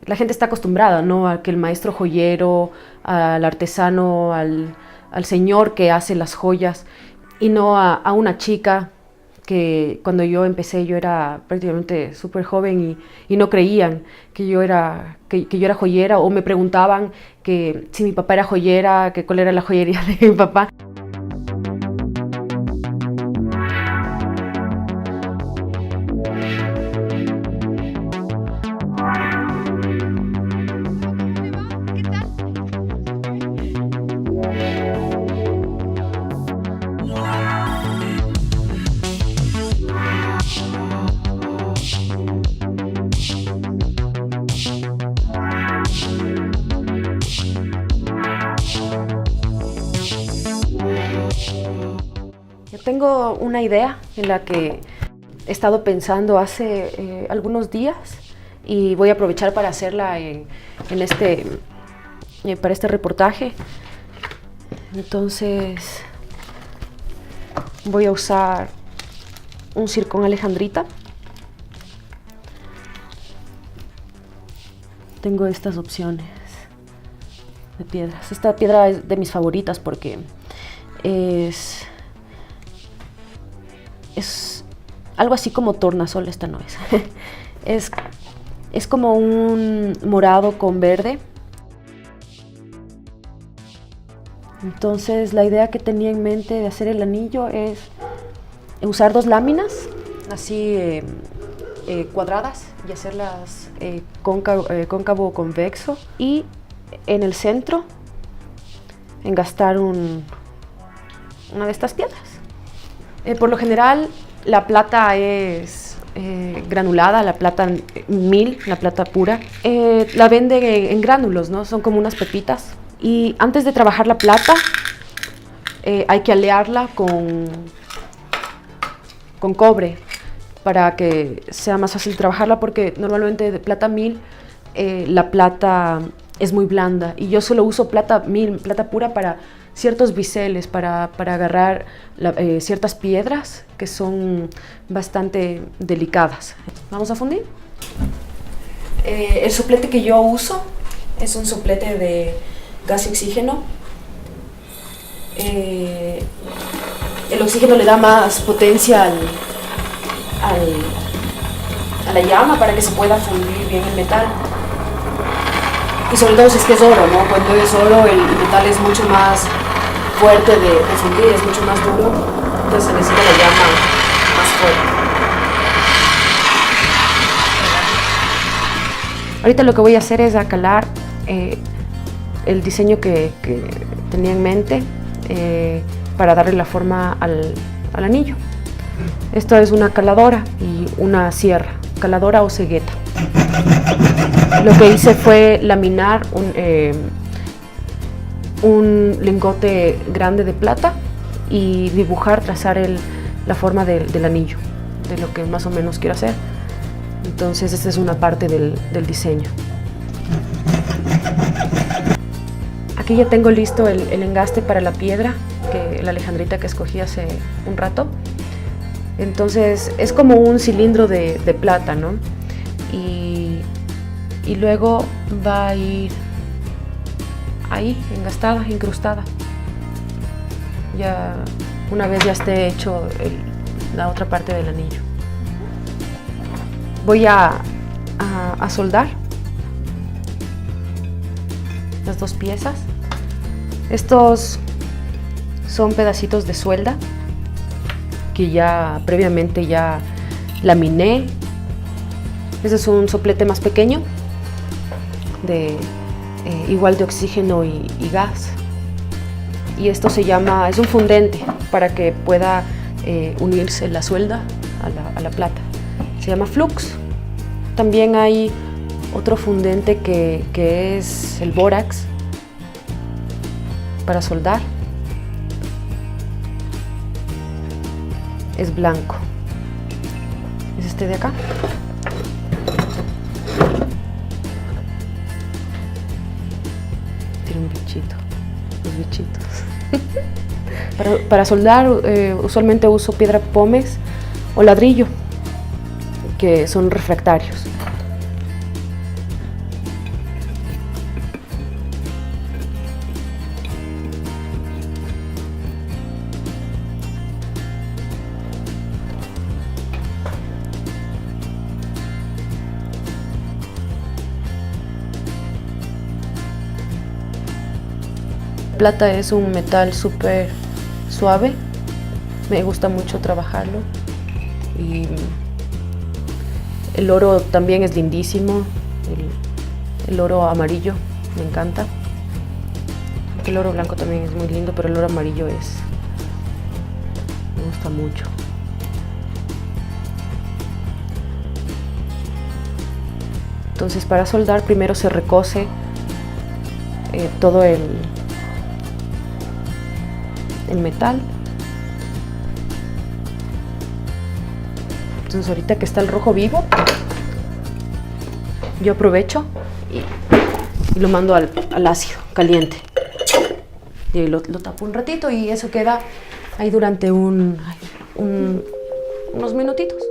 la gente está acostumbrada, ¿no?, a que el maestro joyero, al artesano, al señor que hace las joyas, y no a una chica que cuando yo empecé yo era prácticamente súper joven y no creían que yo era joyera, o me preguntaban que si mi papá era joyera, que cuál era la joyería de mi papá. Yo tengo una idea en la que he estado pensando hace algunos días y voy a aprovechar para hacerla para este reportaje. Entonces voy a usar un zircón alejandrita. Tengo estas opciones de piedras. Esta piedra es de mis favoritas porque es algo así como tornasol. Esta no es. Es como un morado con verde. Entonces la idea que tenía en mente de hacer el anillo es usar 2 láminas así cuadradas y hacerlas cóncavo convexo, y en el centro engastar una de estas piedras. Por lo general la plata es granulada, la plata 1000, la plata pura. La venden en gránulos, ¿no? Son como unas pepitas. Y antes de trabajar la plata hay que alearla con cobre para que sea más fácil trabajarla, porque normalmente de plata 1000 la plata es muy blanda, y yo solo uso plata 1000, plata pura, para ciertos biseles, para agarrar ciertas piedras que son bastante delicadas. Vamos a fundir. El soplete que yo uso es un soplete de gas y oxígeno. El oxígeno le da más potencia a la llama para que se pueda fundir bien el metal. Y sobre todo si es que es oro, ¿no? Cuando es oro, el metal es mucho más fuerte de fundir, es mucho más duro, entonces se necesita la llama más fuerte. Ahorita lo que voy a hacer es acalar el diseño que tenía en mente para darle la forma al anillo. Esto es una caladora y una sierra, caladora o cegueta. Lo que hice fue laminar un lingote grande de plata y dibujar, trazar la forma del anillo, de lo que más o menos quiero hacer. Entonces esta es una parte del diseño. Aquí ya tengo listo el engaste para la piedra, la alejandrita que escogí hace un rato. Entonces es como un cilindro de plata, ¿no? Y luego va a ir ahí, engastada, incrustada. Ya una vez ya esté hecho la otra parte del anillo. Voy a soldar las 2 piezas. Estos son pedacitos de suelda que ya previamente ya laminé. Este es un soplete más pequeño, igual de oxígeno y gas. Y esto es un fundente para que pueda unirse la suelda a la plata. Se llama flux. También hay otro fundente que es el bórax para soldar. Es blanco. Es este de acá. Tiene un bichito. Los bichitos. Para soldar usualmente uso piedra pómez o ladrillo, que son refractarios. Plata es un metal súper suave, me gusta mucho trabajarlo. Y el oro también es lindísimo, el oro amarillo me encanta. El oro blanco también es muy lindo, pero el oro amarillo me gusta mucho. Entonces, para soldar primero se recose todo el metal. Entonces, ahorita que está el rojo vivo, yo aprovecho y lo mando al ácido caliente. Y lo tapo un ratito y eso queda ahí durante unos minutitos.